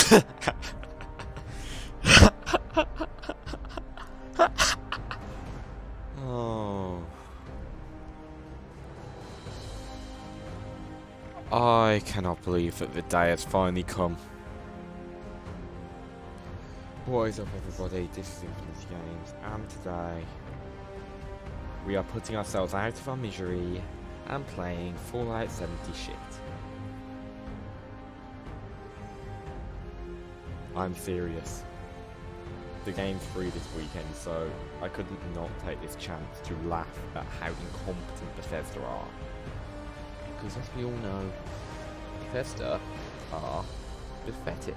Oh. I cannot believe that the day has finally come. What is up, everybody? This is Infinity Games, and today we are putting ourselves out of our misery and playing Fallout 70 shit. I'm serious. The game's free this weekend, so I couldn't not take this chance to laugh at how incompetent Bethesda are. Because as we all know, Bethesda are Bethetic.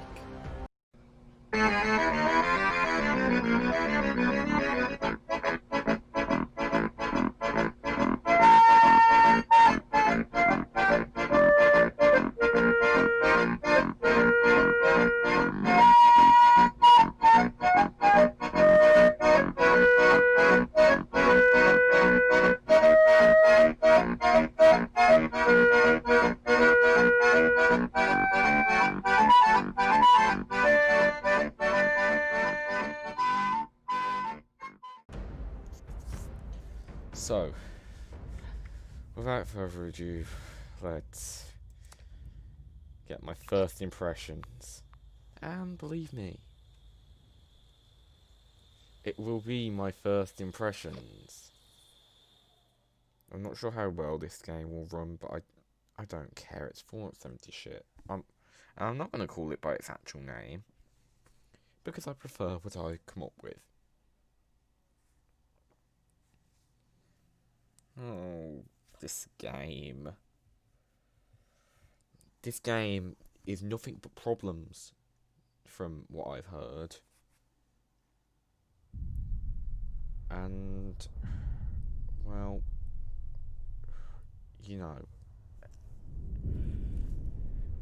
So, without further ado, let's get my first impressions. And believe me, it will be my first impressions. I'm not sure how well this game will run, but I don't care. It's Fallout 70 shit. And I'm not going to call it by its actual name, because I prefer what I come up with. Oh, this game. This game is nothing but problems, from what I've heard. And, well, you know,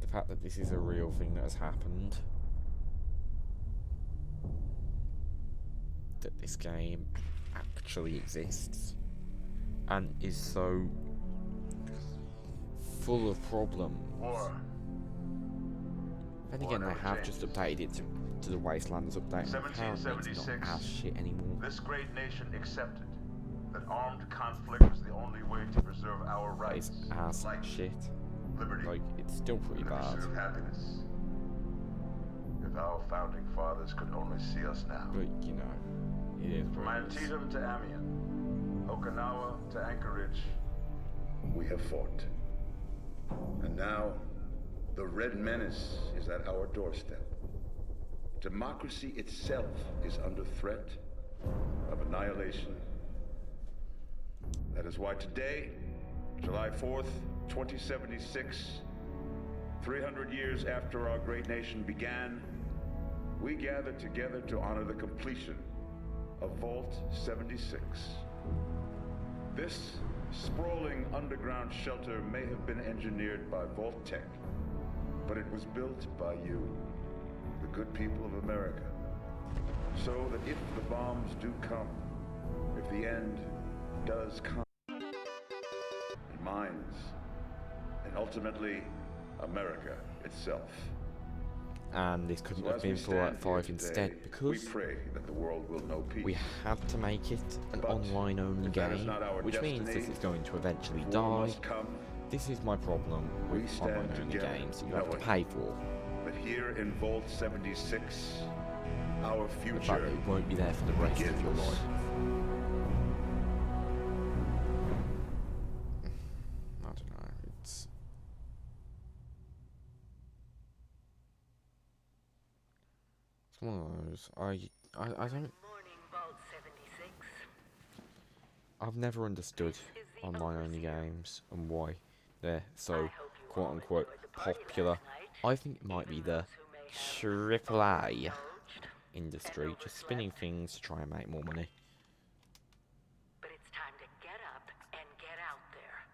the fact that this is a real thing that has happened, that this game actually exists, and is so full of problems. Then again, they have just updated it to the Wastelands update, and apparently it's not as shit anymore. This great nation accepted that armed conflict was the only way to preserve our rights. It's as Life, shit. liberty, Like, it's still pretty and the bad. pursuit of happiness. If our founding fathers could only see us now. But, you know, it is From what it is. Antietam to Amiens, Okinawa to Anchorage, we have fought. And now, the Red Menace is at our doorstep. Democracy itself is under threat of annihilation. That is why today, July 4th, 2076, 300 years after our great nation began, we gather together to honor the completion of Vault 76. This sprawling underground shelter may have been engineered by Vault Tech, but it was built by you, the good people of America, so that if the bombs do come, if the end does come, minds, and ultimately America itself. And this couldn't So have as we been Fallout stand here 5 instead, today, because we pray that the world will know peace. we had to make it an But online if that is game, not our which means destiny, this is going to eventually war die. must come. This is my problem We with stand online only together, games that you have to knowing pay for. But here in Vault 76, our The fact future that it won't be there for the rest of your begins. life. I don't know, it's one of those. I don't. I've never understood online only games and why they're so quote unquote popular. I think it might be the AAA industry just spinning things to try and make more money. But it's time to get up and get out there.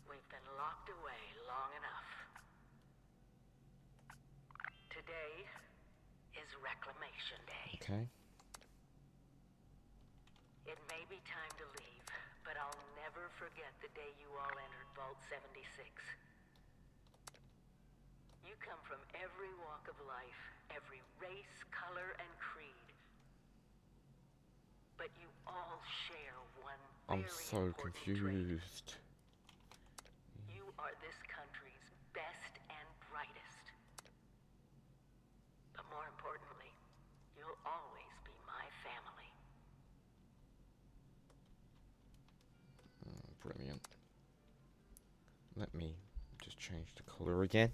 We've been locked away long enough. Today is Reclamation Day. Okay. It may be time to leave, but I'll never forget the day you all entered Vault 76. You come from every walk of of life, every race, color, and creed. But you all share one I'm very so important trait. confused. You are this country's best and brightest. But more importantly, you'll always be my family. Brilliant. Let me just change the colour again.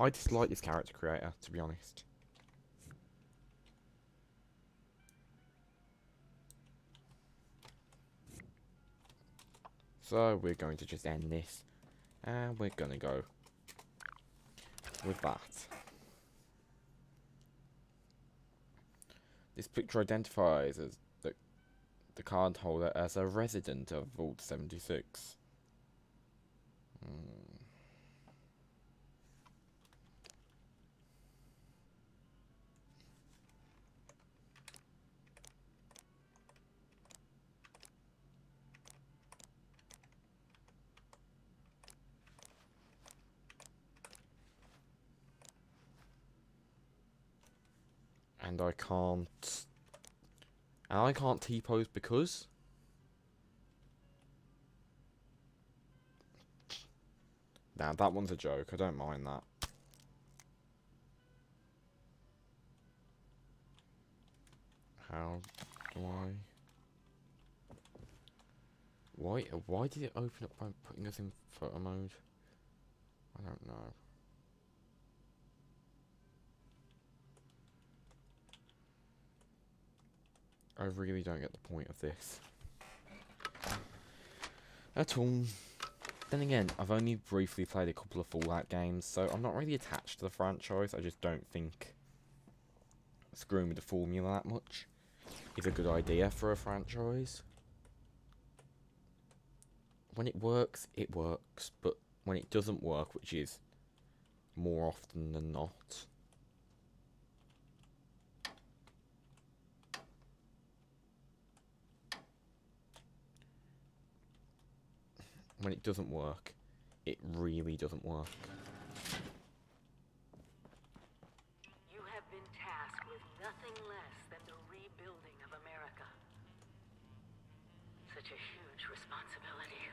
I dislike this character creator, to be honest. So we're going to just end this, and we're going to go with that. This picture identifies as the card holder as a resident of Vault 76. And I can't... And I can't T-pose because... Nah, that one's a joke. I don't mind that. How do I... Why did it open up by putting us in photo mode? I don't know. I really don't get the point of this at all. Then again, I've only briefly played a couple of Fallout games, so I'm not really attached to the franchise. I just don't think screwing with the formula that much is a good idea for a franchise. When it works, but when it doesn't work, which is more often than not, when it doesn't work, it really doesn't work. You have been tasked with nothing less than the rebuilding of America. Such a huge responsibility.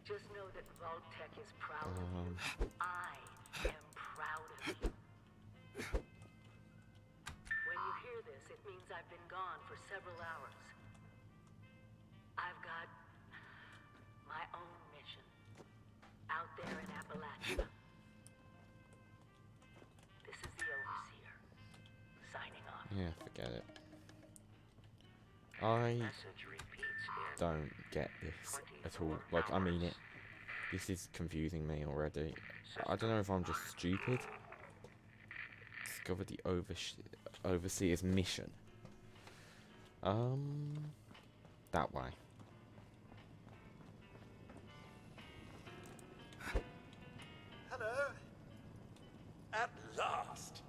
Just know that Vault-Tec is proud of you. I am proud of you. When you hear this, it means I've been gone for several hours. I've got my own mission out there in Appalachia. This is the Overseer, signing off. Yeah, forget it. I don't get this at all. Like, I mean it. This is confusing me already. I don't know if I'm just stupid. Discover the Overseer's mission. That way. Hello. At last.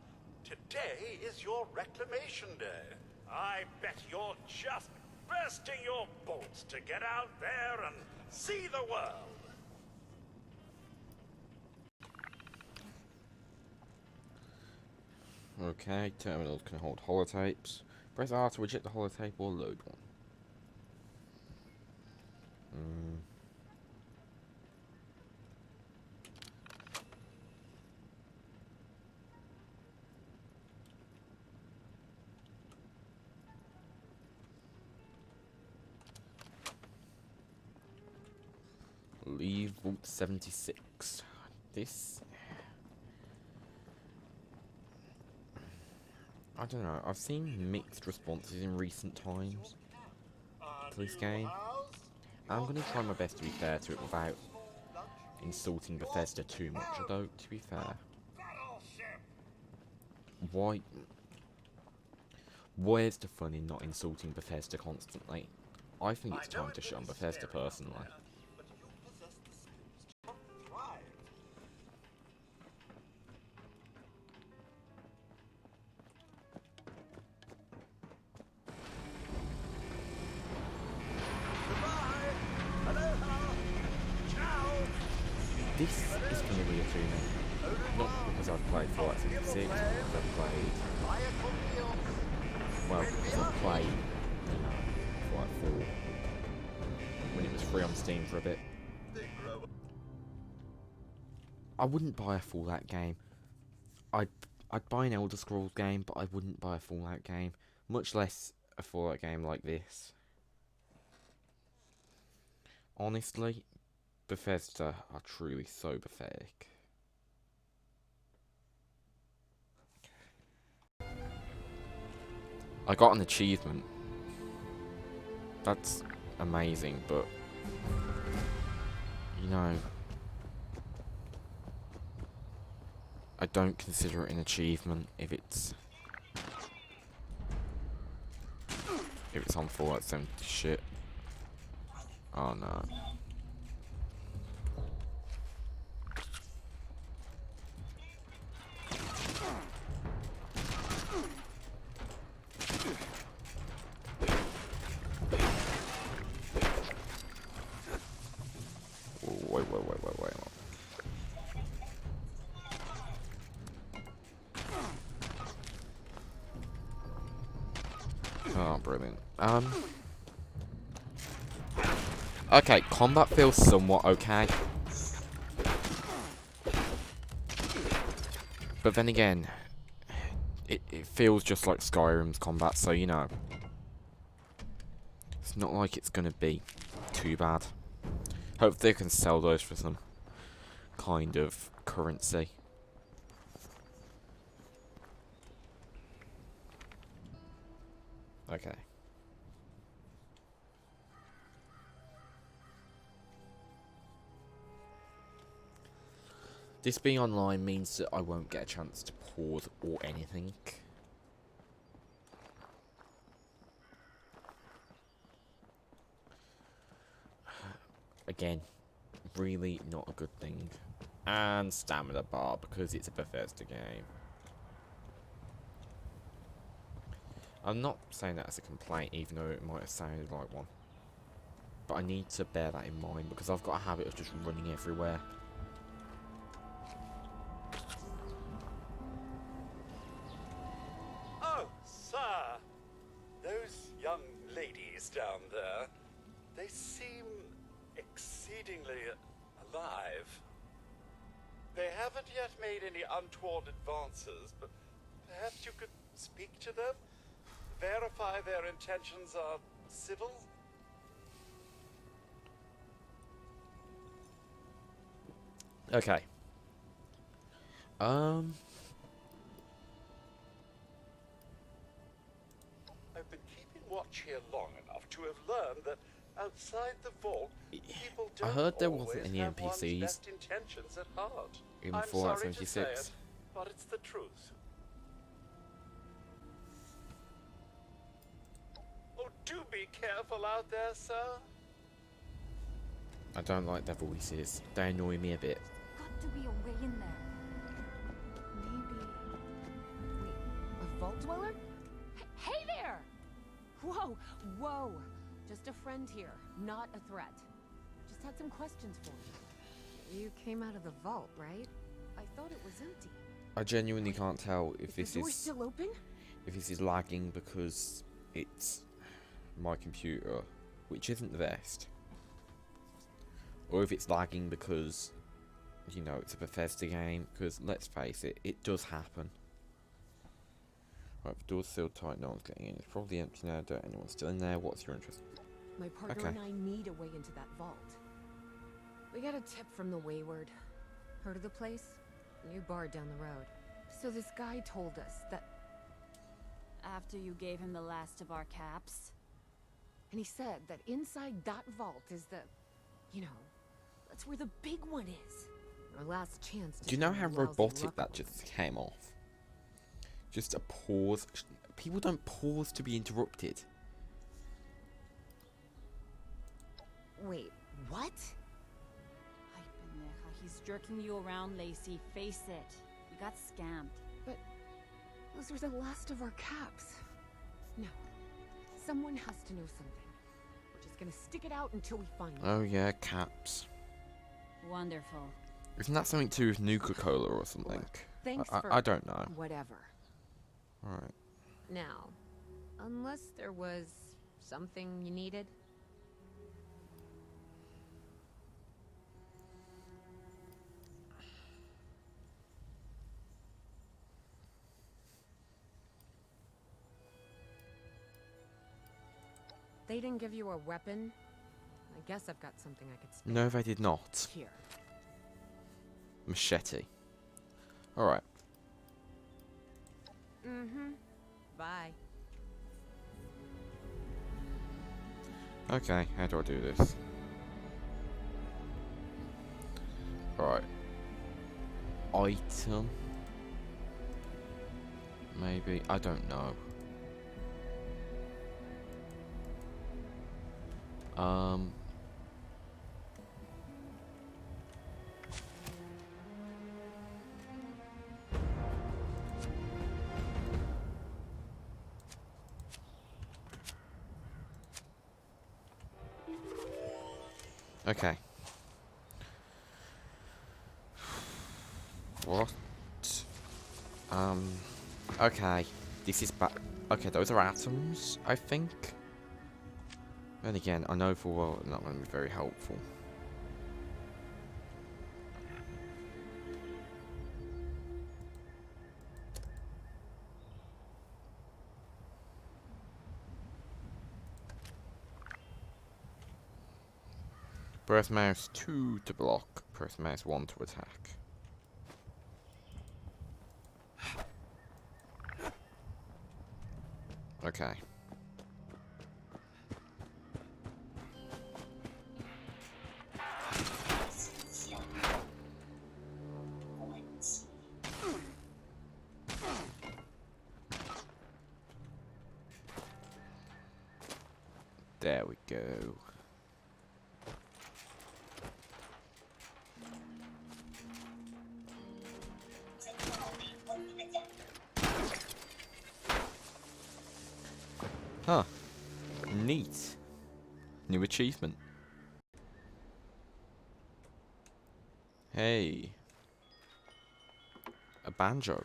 Today is your reclamation day. I bet you're just bursting your bolts to get out there and see the world. Okay, terminals can hold holotapes. Press R to reject the holotape or load one. Leave Vault 76. This... I don't know, I've seen mixed responses in recent times to this game. I'm going to try my best to be fair to it without insulting Bethesda too much, although, to be fair... Where's the fun in not insulting Bethesda constantly? I think it's time to shun Bethesda personally. played Fallout 76, because I've played, well, because I've played, you know, Fallout 4, when it was free on Steam for a bit. I wouldn't buy a Fallout game. I'd buy an Elder Scrolls game, but I wouldn't buy a Fallout game, much less a Fallout game like this. Honestly, Bethesda are truly so pathetic. I got an achievement. That's amazing, but you know, I don't consider it an achievement if it's on Fallout 70 shit. Oh no. Wait. Oh, brilliant. Okay, combat feels somewhat okay. But then again, it feels just like Skyrim's combat, so you know. It's not like it's gonna be too bad. Hopefully they can sell those for some kind of currency. Okay. This being online means that I won't get a chance to pause or anything. Again, really not a good thing. And stamina bar, because it's a Bethesda game. I'm not saying that as a complaint, even though it might have sounded like one. But I need to bear that in mind, because I've got a habit of just running everywhere. Oh, sir. Those young ladies down there, they seem exceedingly alive. They haven't yet made any untoward advances, but perhaps you could speak to them? Verify their intentions are civil? Okay. I've been keeping watch here long enough to have learned that outside the vault, people I don't heard there wasn't always any have one's NPCs best intentions at heart. in I'm Fallout sorry to say 76. it, but it's the truth. Oh, do be careful out there, sir. I don't like their voices. They annoy me a bit. Got to be a way in there. Maybe. Wait, a vault dweller? Hey there! Whoa. Just a friend here, not a threat. Just had some questions for you. You came out of the vault, right? I thought it was empty. I genuinely can't tell if Is the door still open? if this is lagging because it's my computer, which isn't the best, or if it's lagging because, you know, it's a Bethesda game, because let's face it, it does happen. Right, the door's still tight, no one's getting in. It's probably empty now, don't anyone's still in there. What's your interest? My partner and I need a way into that vault. We got a tip from the Wayward. Heard of the place? New bar down the road. So this guy told us that... After you gave him the last of our caps? And he said that inside that vault is the... You know, that's where the big one is. Our last chance to... Do you know turn how our lousy robotic luck that around. just came off? Just a pause. People don't pause to be interrupted. Wait, what? Ay, pendeja. He's jerking you around, Lacey. Face it. We got scammed. Those are the last of our caps. No. Someone has to know something. We're just gonna stick it out until we find it. Oh yeah, caps. Wonderful. Isn't that something to do with Nuka-Cola or something? Look, Thanks I, for I don't know. whatever. Alright. Now, unless there was something you needed. They didn't give you a weapon? I guess I've got something I could spare. No, they did not. Here. Machete. Alright. Mm-hmm. Bye. Okay, how do I do this? Alright. Item. Maybe. I don't know. Okay. What? Okay. This is okay, those are atoms, I think. Then again, I know full well they're not going to be very helpful. Press mouse 2 to block, press mouse 1 to attack. Okay. There we go. Huh. Neat. New achievement. Hey. A banjo.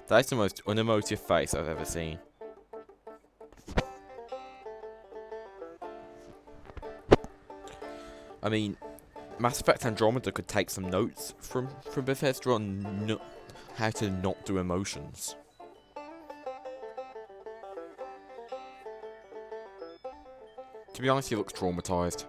That's the most unemotive face I've ever seen. I mean, Mass Effect Andromeda could take some notes from Bethesda on how to not do emotions. To be honest, he looks traumatized.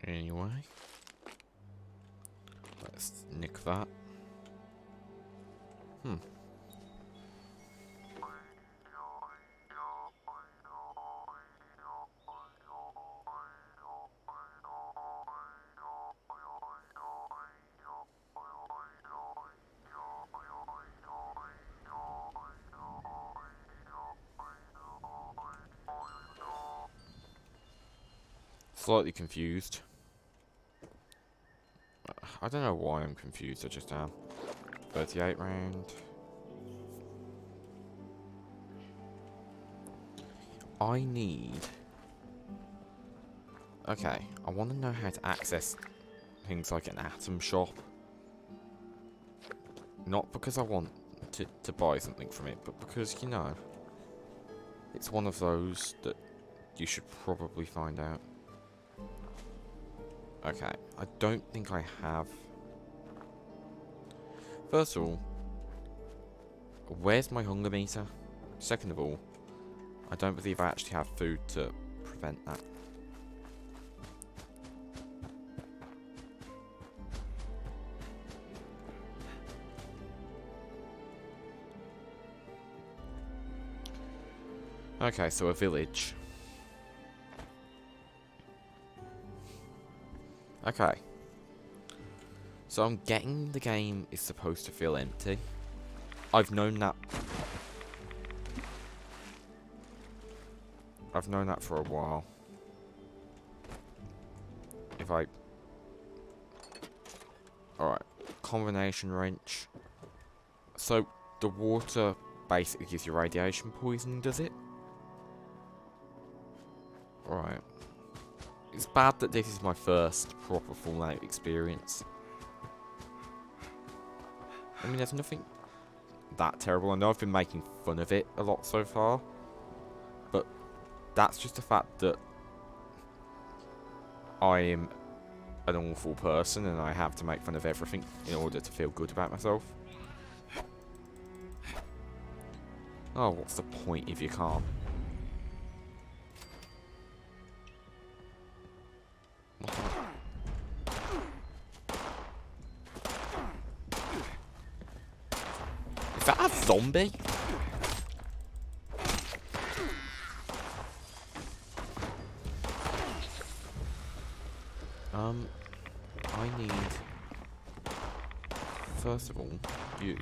Anyway, let's nick that. Slightly confused. I don't know why I'm confused, I just am. 38 round. I need... Okay, I want to know how to access things like an atom shop. Not because I want to buy something from it, but because, you know, it's one of those that you should probably find out. Okay, I don't think I have. First of all, where's my hunger meter? Second of all, I don't believe I actually have food to prevent that. Okay, so a village. Okay. So I'm getting the game is supposed to feel empty. I've known that. I've known that for a while. If I... Alright. Combination wrench. So, the water basically gives you radiation poisoning, does it? Alright. It's bad that this is my first proper Fallout experience. I mean, there's nothing that terrible. I know I've been making fun of it a lot so far. But that's just the fact that I am an awful person and I have to make fun of everything in order to feel good about myself. Oh, what's the point if you can't? Is that a zombie? I need... First of all, you.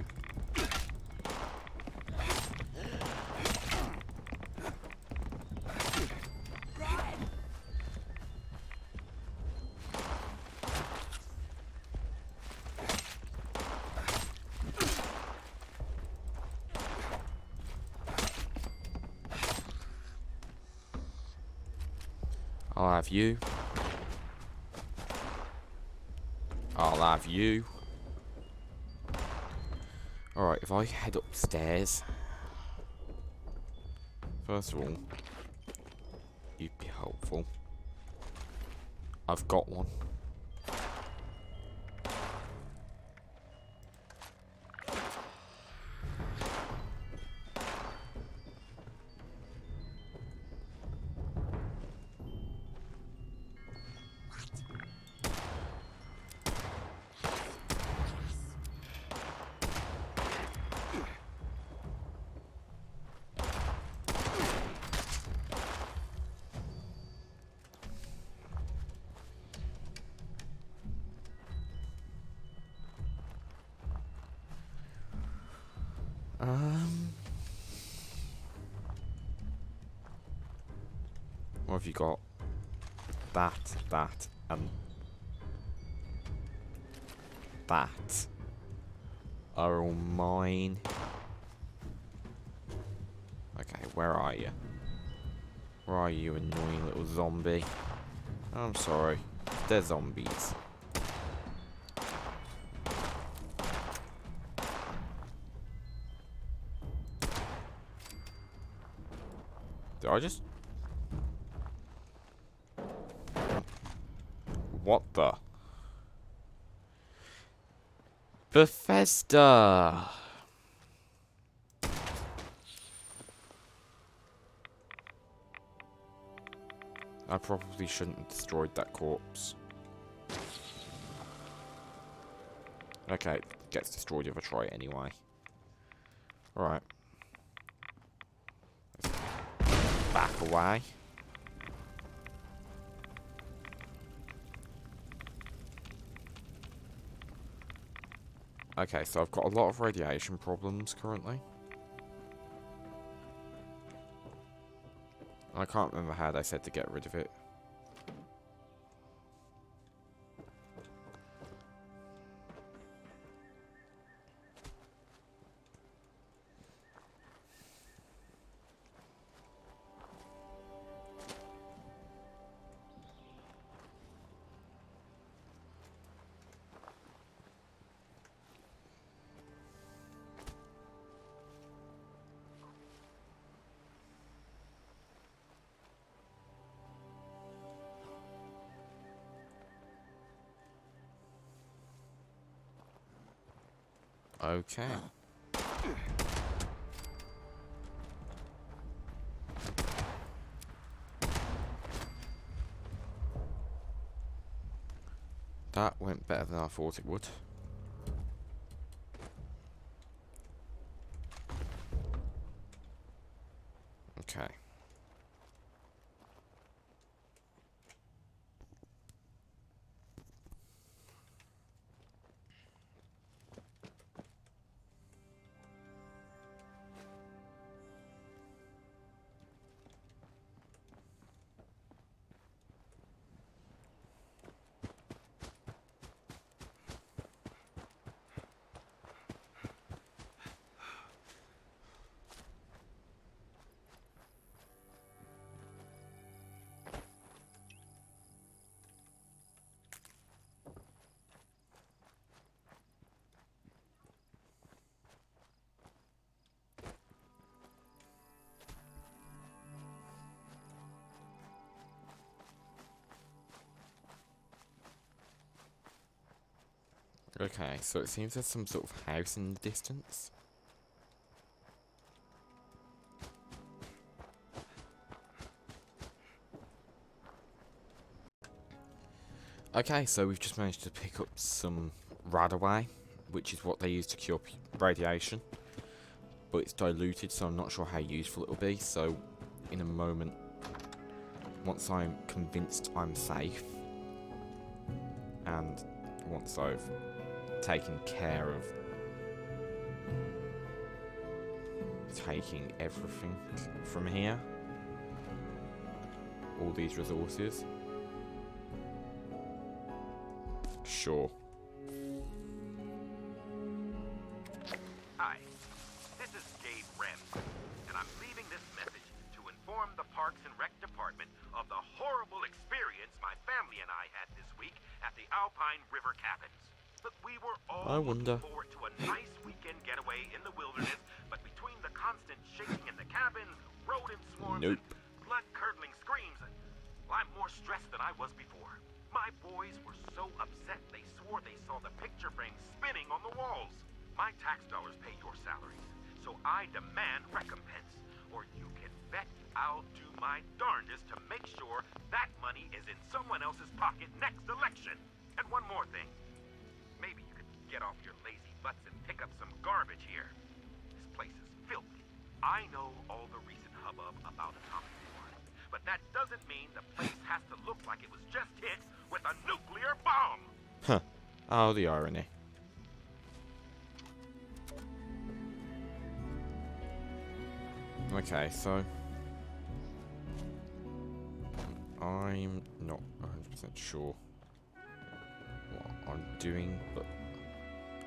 I'll have you. I'll have you. Alright, if I head upstairs... First of all, you'd be helpful. I've got one. What have you got? That, and that are all mine. Okay, where are you? Where are you, annoying little zombie? I'm sorry. They're zombies. Did I just... What the? Bethesda! I probably shouldn't have destroyed that corpse. Okay, it gets destroyed if I try it anyway. Alright. Back away. Okay, so I've got a lot of radiation problems currently. I can't remember how they said to get rid of it. Okay. That went better than I thought it would. Okay. Okay, so it seems there's some sort of house in the distance. Okay, so we've just managed to pick up some radaway, which is what they use to cure radiation. But it's diluted, so I'm not sure how useful it'll be. So, in a moment, once I'm convinced I'm safe, and once I've taken care of taking everything from here, all these resources, sure. Hi, this is Gabe Wren, and I'm leaving this message to inform the Parks and Rec Department of the horrible experience my family and I had this week at the Alpine River Cabins. Look, we were all looking forward to a nice weekend getaway in the wilderness, but between the constant shaking in the cabins, rodent swarms, and blood-curdling screams, I'm more stressed than I was before. My boys were so upset they swore they saw the picture frames spinning on the walls. My tax dollars pay your salaries, so I demand recompense, or you can bet I'll do my darndest to make sure that money is in someone else's pocket next election. And one more thing. Maybe you could get off your lazy butts and pick up some garbage here. This place is filthy. I know all the recent hubbub about atomic war, but that doesn't mean the place has to look like it was just hit with a nuclear bomb. Huh. Oh, the irony. Okay, so I'm not 100% sure what I'm doing, but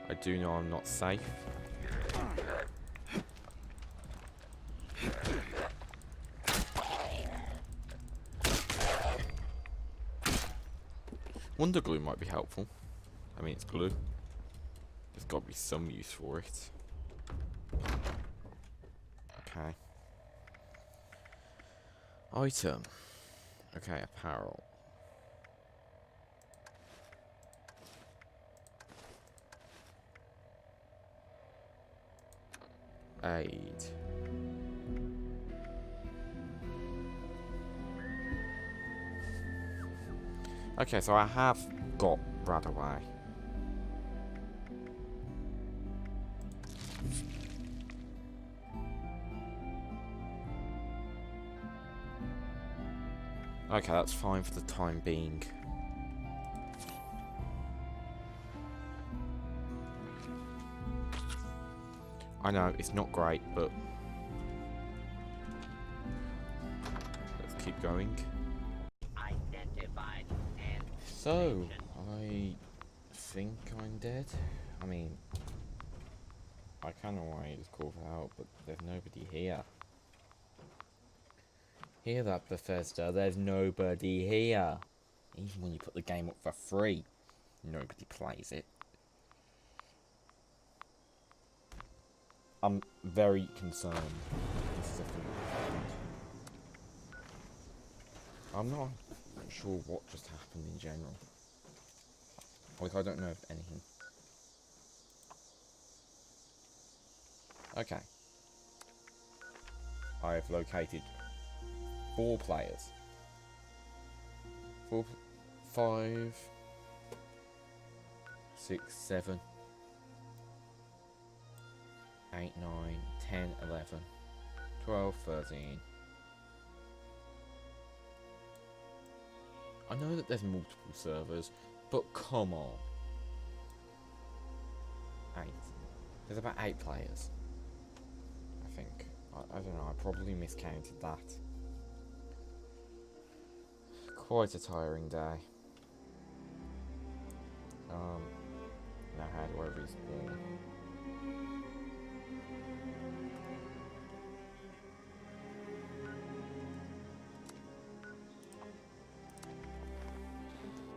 I do know I'm not safe. Wonder glue might be helpful. I mean, it's glue. There's got to be some use for it. Okay. Item. Okay, apparel. Aid. Okay, so I have got radaway. Okay, that's fine for the time being. I know, it's not great, but let's keep going. Identified and So, I think I'm dead. I mean, I kind of want to just call for help, but there's nobody here. Hear that, Bethesda? There's nobody here. Even when you put the game up for free, nobody plays it. I'm very concerned. This is a thing that happened. I'm not sure what just happened in general. Like, I don't know if anything. Okay. I have located 4 players. 4, 5, 6, 7, 8, 9, 10, 11, 12, 13. I know that there's multiple servers, but come on. 8. There's about 8 players. I think. I don't know, I probably miscounted that. Quite a tiring day. Now how do I respawn?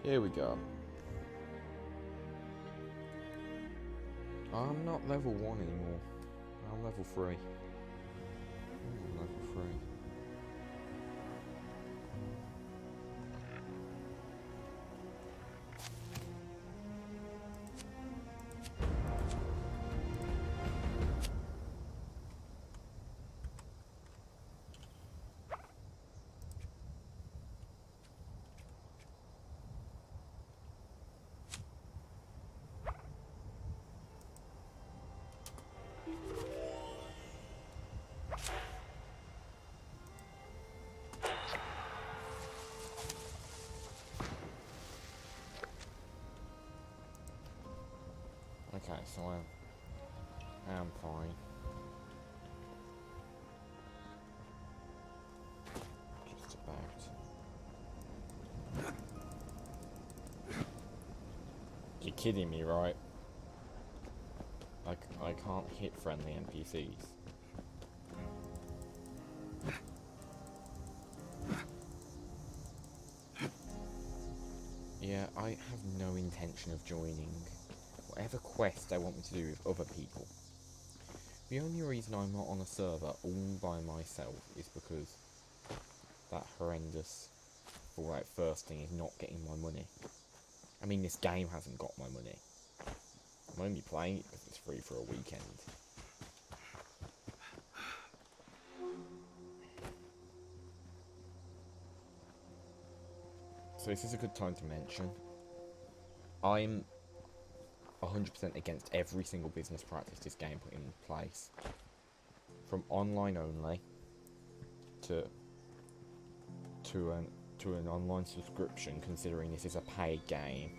Here we go. I'm not level 1 anymore. I'm level 3. I'm level 3. Okay, so I'm fine. Just about. You're kidding me, right? I can't hit friendly NPCs. Yeah, I have no intention of joining whatever quest they want me to do with other people. The only reason I'm not on a server all by myself is because that horrendous Fallout first thing is not getting my money. I mean, this game hasn't got my money. I'm only playing it because it's free for a weekend. So this is a good time to mention, I'm 100% against every single business practice this game put in place. From online only to an online subscription, considering this is a paid game.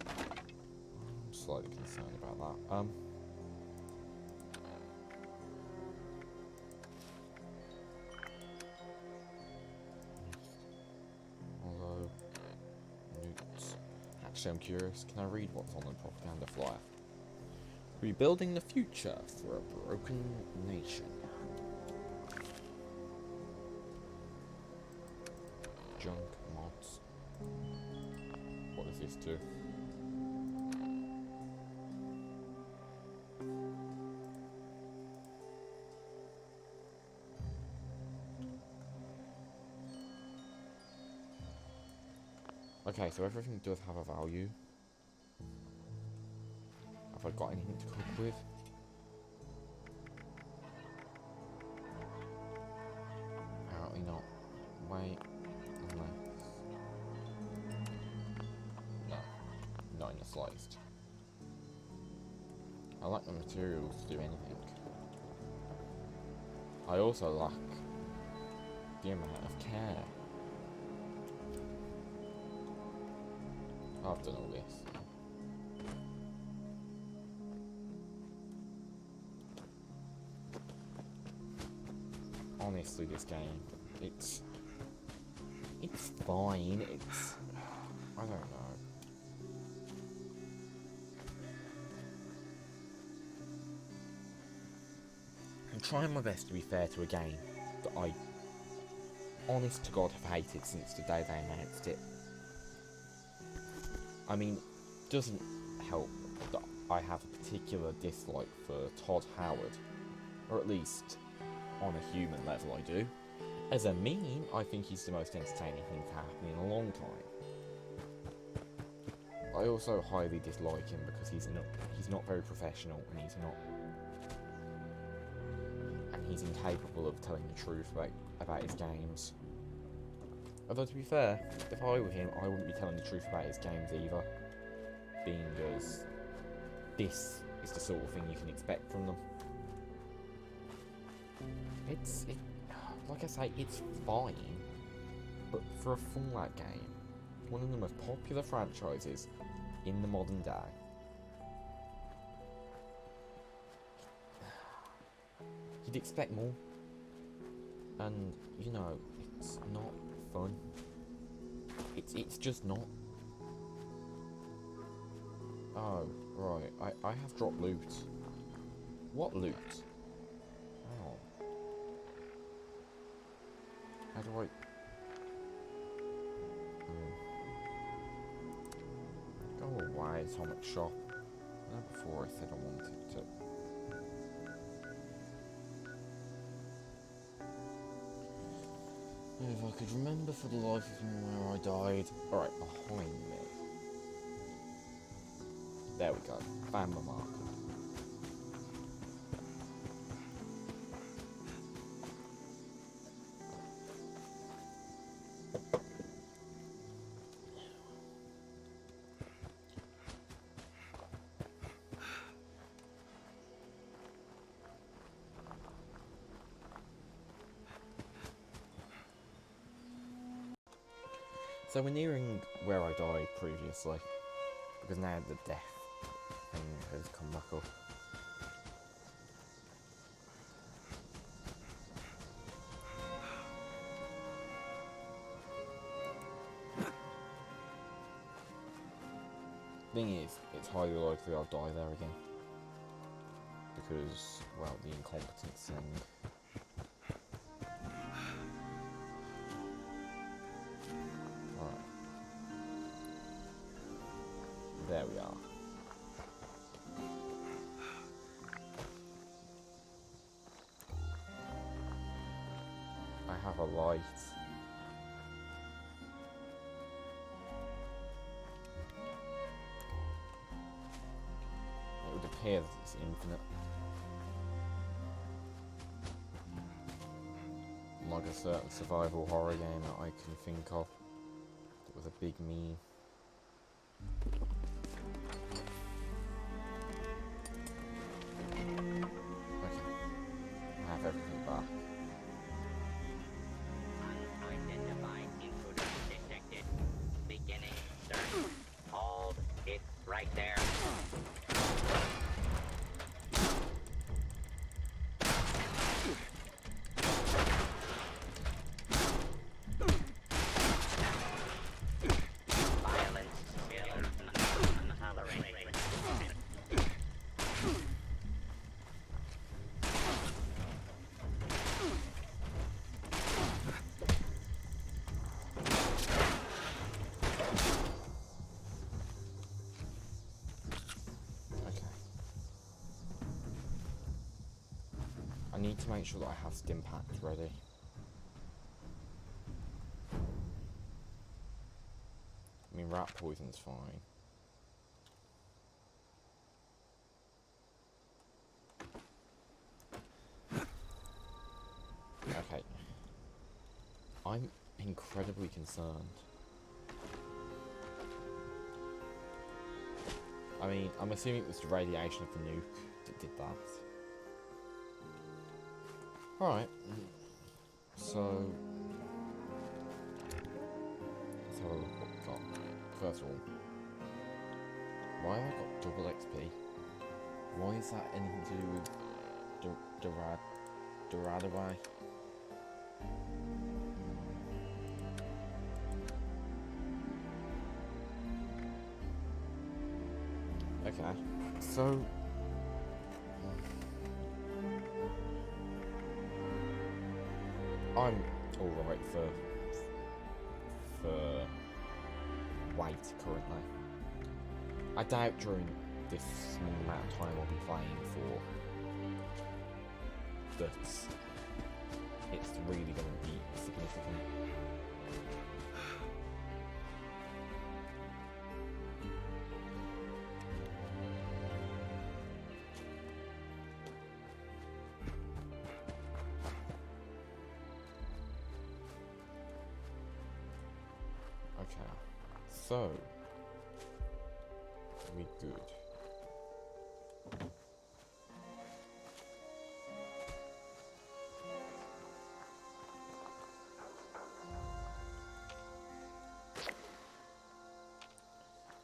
I'm slightly concerned about that. Although, newts. Actually, I'm curious. Can I read what's on the propaganda flyer? Rebuilding the future for a broken nation. Junk mods. What does this do? Okay, so everything does have a value. Have I got anything to cook with? Apparently not. Wait. No. Not in the sliced. I lack the materials to do anything. I also lack the amount of care. I've done all this. Honestly, this game, it's fine. I don't know. I'm trying my best to be fair to a game that I, honest to God, have hated since the day they announced it. I mean, it doesn't help that I have a particular dislike for Todd Howard, or at least on a human level I do. As a meme, I think he's the most entertaining thing to happen in a long time. I also highly dislike him because he's not very professional, and he's incapable of telling the truth about his games. Although, to be fair, if I were him, I wouldn't be telling the truth about his games either, being as this is the sort of thing you can expect from them. Like I say, it's fine, but for a Fallout game, one of the most popular franchises in the modern day, you'd expect more. And, you know, it's not fun. It's just not. Oh, right. I have dropped loot. What loot? Oh. How do I... Go away, Atomic Shop. No, before I said I wanted to. If I could remember for the life of me where I died. Alright, behind me. There we go. Found my marker. So we're nearing where I died previously, because now the death thing has come back up. Thing is, it's highly likely I'll die there again. Because, well, the incompetence thing. Alright. There we are. I have a light. It would appear that it's infinite. Like a certain survival horror game that I can think of. That was a big meme. Okay. I have everything back. Unidentified intruder detected. Beginning search. Hold it right there. Violence will untolerable. Okay. I need to make sure that I have stim packs ready. I mean, rat poison's fine. Okay. I'm incredibly concerned. I mean, I'm assuming it was the radiation of the nuke that did that. Alright. So... let's have a look what we got. First of all, why have I got double XP? Why is that anything to do with Duradabai? Okay, so I'm alright for weight currently. I doubt during this small amount of time I'll be playing for that it's really going to be significant. Okay, so we good.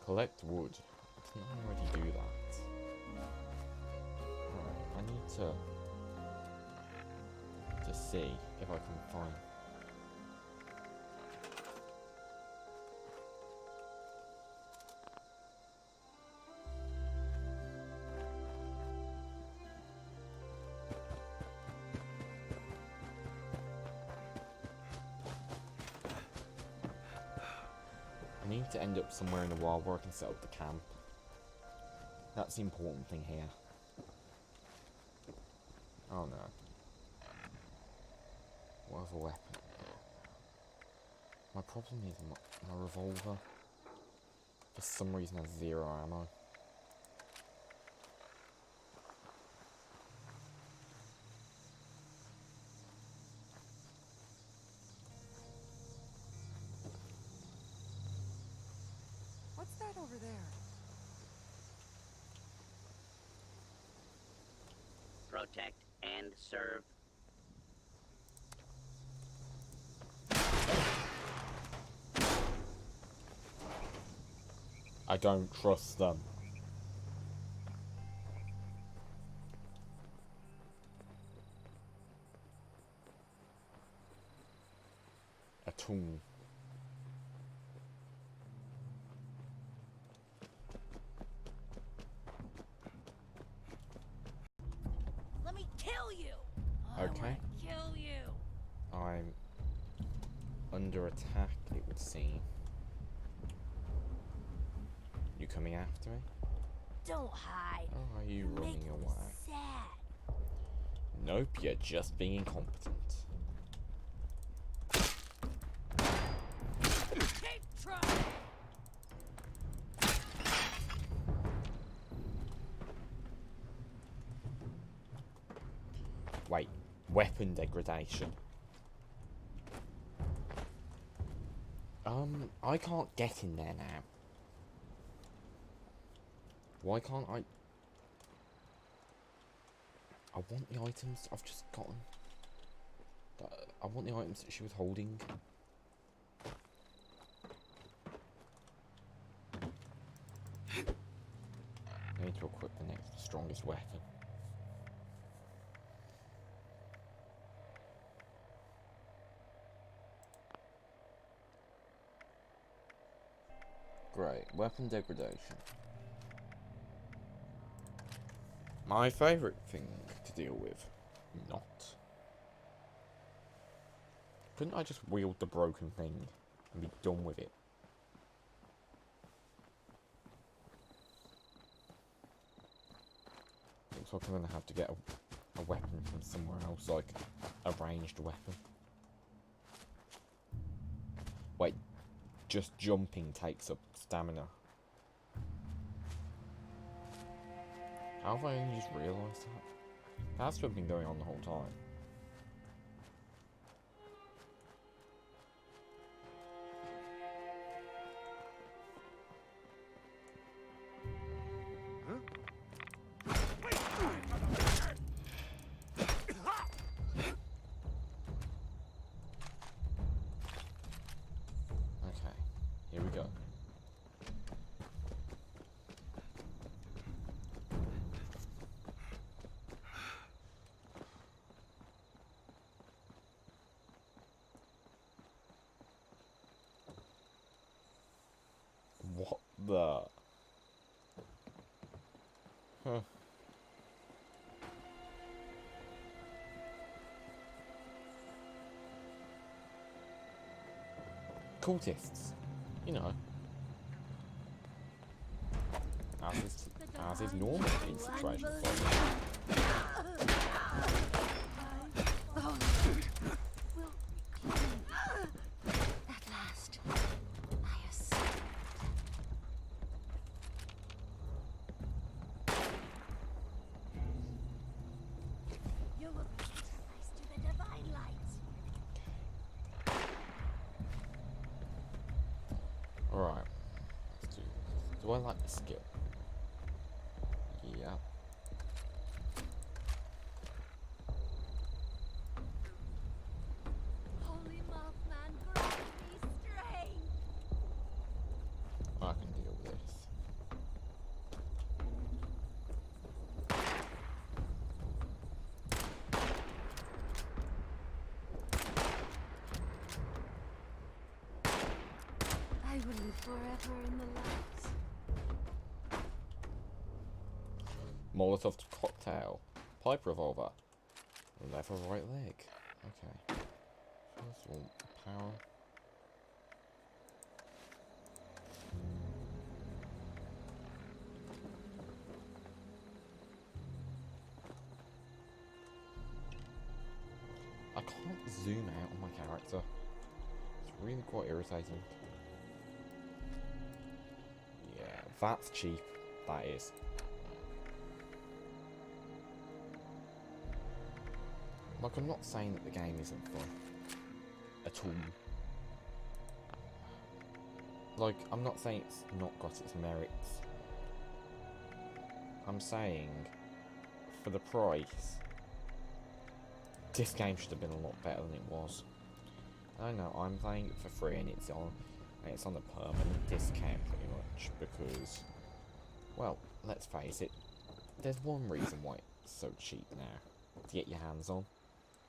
Collect wood. Didn't I already do that? Alright, I need to see if I can find. I need to end up somewhere in the wild where I can set up the camp. That's the important thing here. Oh no. What other weapon? My problem is my revolver, for some reason, has 0 ammo. What's that over there? Protect and serve. I don't trust them. At all. Let me kill you! Okay. I wanna kill you! I'm under attack, it would seem. You coming after me? Don't hide. Or are you You're running making me away? sad. Nope, you're just being incompetent. Keep trying! Wait, weapon degradation. I can't get in there now. Why can't I? I want the items I've just gotten. I want the items that she was holding. I need to equip the next strongest weapon. Great, weapon degradation. My favourite thing to deal with. Not. Couldn't I just wield the broken thing and be done with it? Looks like I'm gonna have to get a weapon from somewhere else, like a ranged weapon. Wait, just jumping takes up stamina. How have I only just realised that? That's been going on the whole time. Okay, here we go. What the? Huh. Cultists, you know. As is normal in situations like this. At last, I escaped. You will be sacrificed to the divine light. Alright, let's do this. Do I like the skill? Yeah. Holy Mothman, grant me strength. I can deal with this. I will live forever in the light. Molotov cocktail. Pipe revolver. Leather right leg. Okay. First one, power. I can't zoom out on my character. It's really quite irritating. Yeah, that's cheap. That is. Like, I'm not saying that the game isn't fun. At all. Like, I'm not saying it's not got its merits. I'm saying, for the price, this game should have been a lot better than it was. I know, I'm playing it for free and it's on, And it's on a permanent discount pretty much because, well, let's face it, there's one reason why it's so cheap now to get your hands on.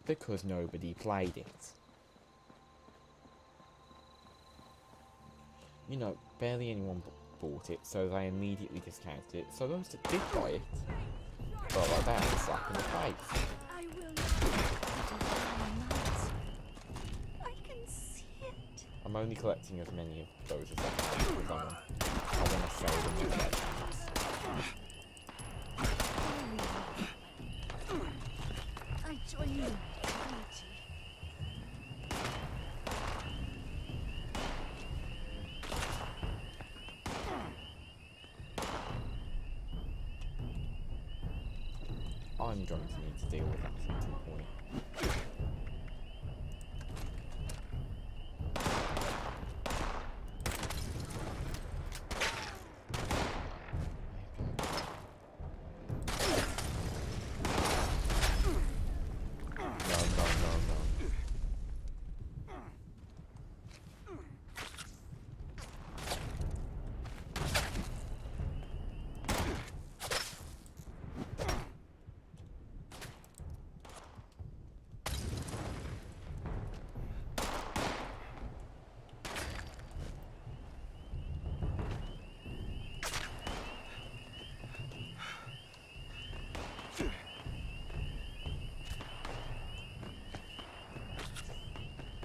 Because nobody played it. You know, barely anyone bought it, so they immediately discounted it. So those that did buy it, felt like that, a slap in the face. I will not. I can see it. I'm only collecting as many of those as I can because I want to sell them when they get a chance. I join you. I'm going to need to deal with that at some point.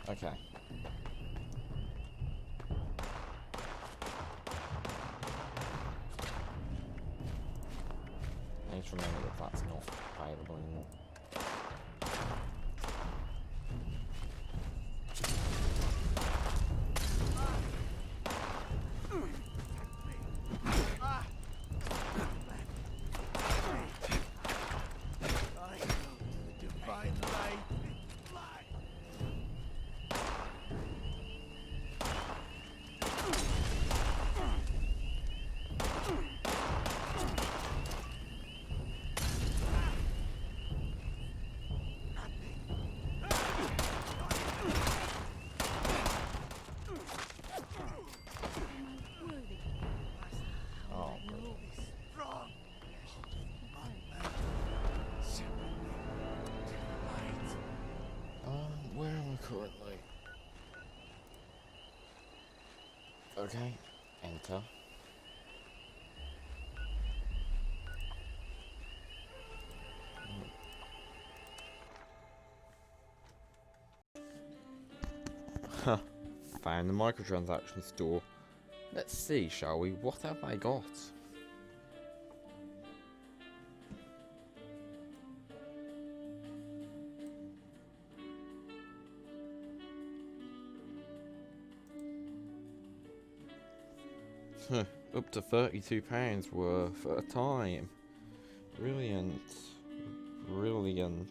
Okay. I need to remember that that's not available anymore. Where am I currently? Okay, enter. Huh. Found the microtransaction store. Let's see, shall we? What have I got? Up to £32 worth at a time. Brilliant. Brilliant.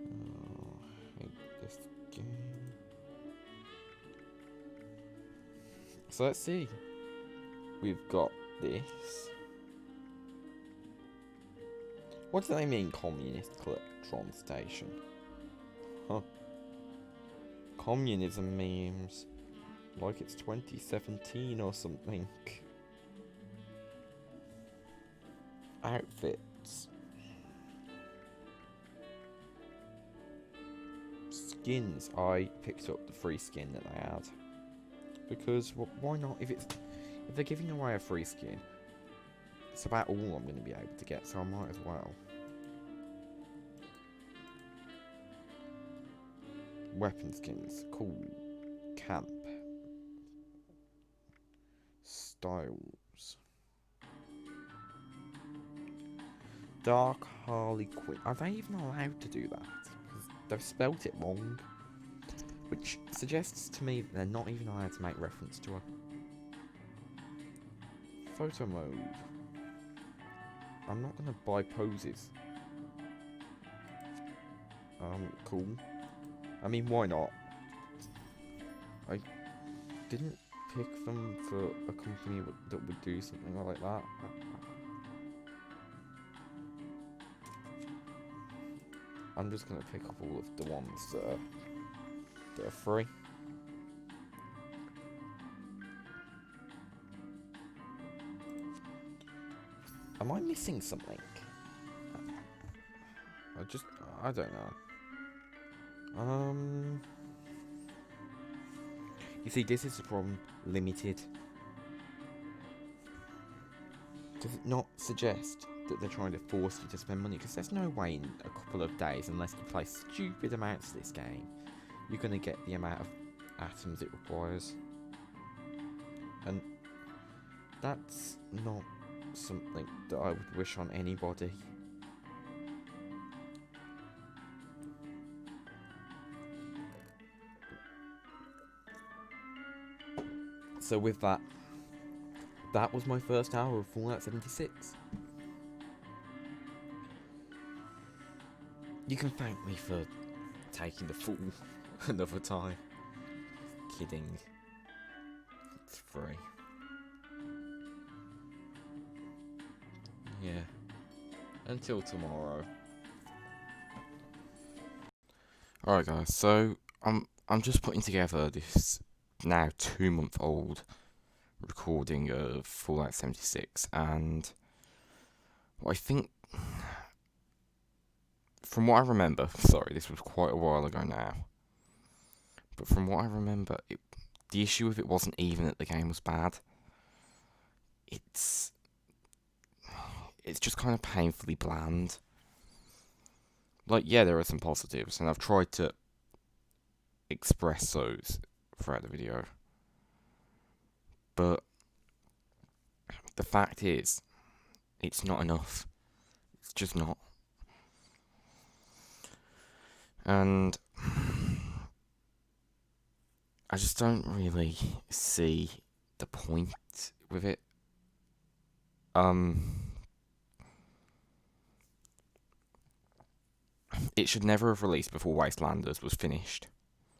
Oh, I hate this game. So let's see. We've got this. What do they mean, communist electron station? Huh. Communism memes. Like it's 2017 or something. Outfits. Skins. I picked up the free skin that they had. Because, why not? If they're giving away a free skin, it's about all I'm going to be able to get, so I might as well. Weapon skins. Cool. Camp. Styles. Dark Harley Quinn. Are they even allowed to do that? Because they've spelt it wrong. Which suggests to me that they're not even allowed to make reference to her. Photo mode. I'm not going to buy poses. Cool. I mean, why not? I didn't pick them for a company that would do something like that. I'm just going to pick up all of the ones that are free. Am I missing something? I don't know. You see, this is the problem. Limited. Does it not suggest that they're trying to force you to spend money? Because there's no way in a couple of days, unless you play stupid amounts of this game, you're going to get the amount of atoms it requires. And that's not something that I would wish on anybody. So with that, that was my first hour of Fallout 76. You can thank me for taking the full another time. Kidding. It's free. Yeah. Until tomorrow. Alright guys, so I'm just putting together this now 2-month-old recording of Fallout 76, and what I think, from what I remember, sorry, this was quite a while ago now, but from what I remember, the issue with it wasn't even that the game was bad. It's just kind of painfully bland. Like, yeah, there are some positives, and I've tried to express those throughout the video. But the fact is, it's not enough. It's just not. And I just don't really see the point with it. It should never have released before Wastelanders was finished,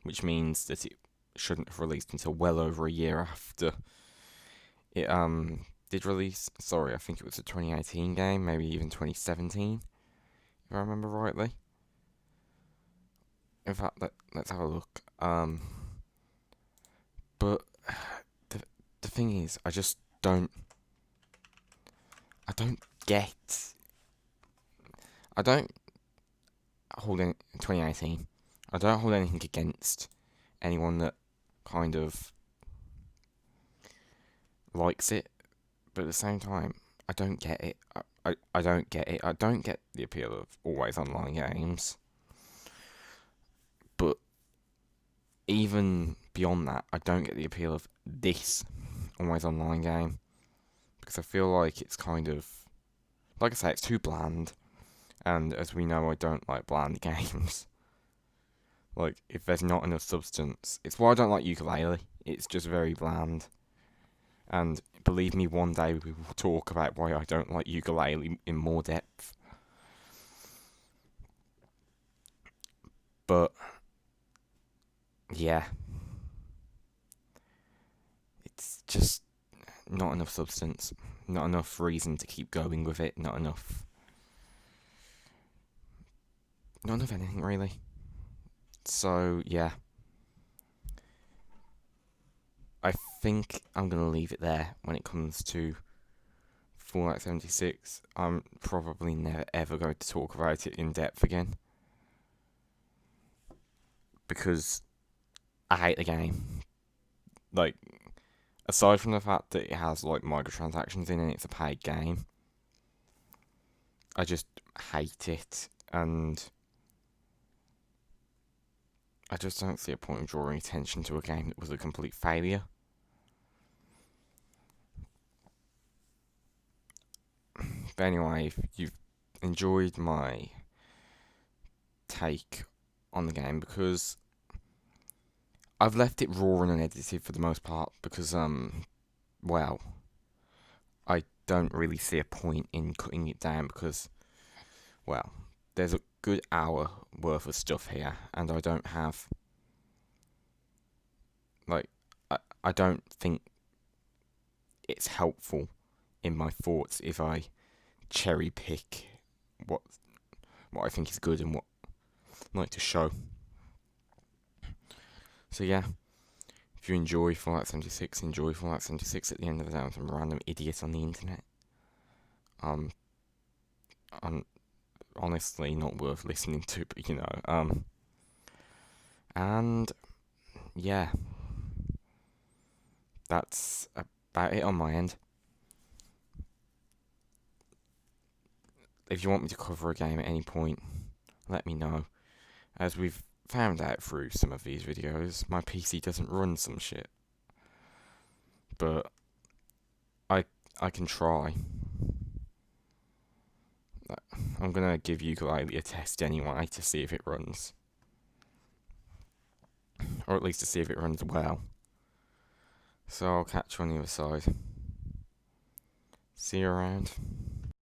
which means that it shouldn't have released until well over a year after it did release. Sorry, I think it was a 2018 game, maybe even 2017, if I remember rightly. In fact, let's have a look. But the thing is, I don't hold in 2018. I don't hold anything against anyone that kind of likes it, but at the same time, I don't get it. I don't get it. I don't get the appeal of always online games. But even beyond that, I don't get the appeal of this always online game, because I feel like it's kind of, like I say, it's too bland. And as we know, I don't like bland games. Like, if there's not enough substance, it's why I don't like Ukulele. It's just very bland. And believe me, one day we will talk about why I don't like Ukulele in more depth. But yeah, it's just not enough substance, not enough reason to keep going with it, not enough anything really. So yeah, I think I'm gonna leave it there when it comes to Fallout 76. I'm probably never ever going to talk about it in depth again, because I hate the game. Like, aside from the fact that it has like microtransactions in it, it's a paid game, I just hate it, and I just don't see a point of drawing attention to a game that was a complete failure. But anyway, if you've enjoyed my take on the game, because I've left it raw and unedited for the most part, because, well, I don't really see a point in cutting it down, because, well, there's a good hour worth of stuff here, and I don't have, like, I don't think it's helpful in my thoughts if I cherry pick what I think is good and what I like to show. So yeah, if you enjoy Fallout 76, enjoy Fallout 76. At the end of the day, I'm some random idiot on the internet. I'm honestly not worth listening to, but you know, and yeah, that's about it on my end. If you want me to cover a game at any point, let me know. As we've found out through some of these videos, my PC doesn't run some shit. But I can try. I'm gonna give ukulele a test anyway to see if it runs. Or at least to see if it runs well. So I'll catch you on the other side. See you around.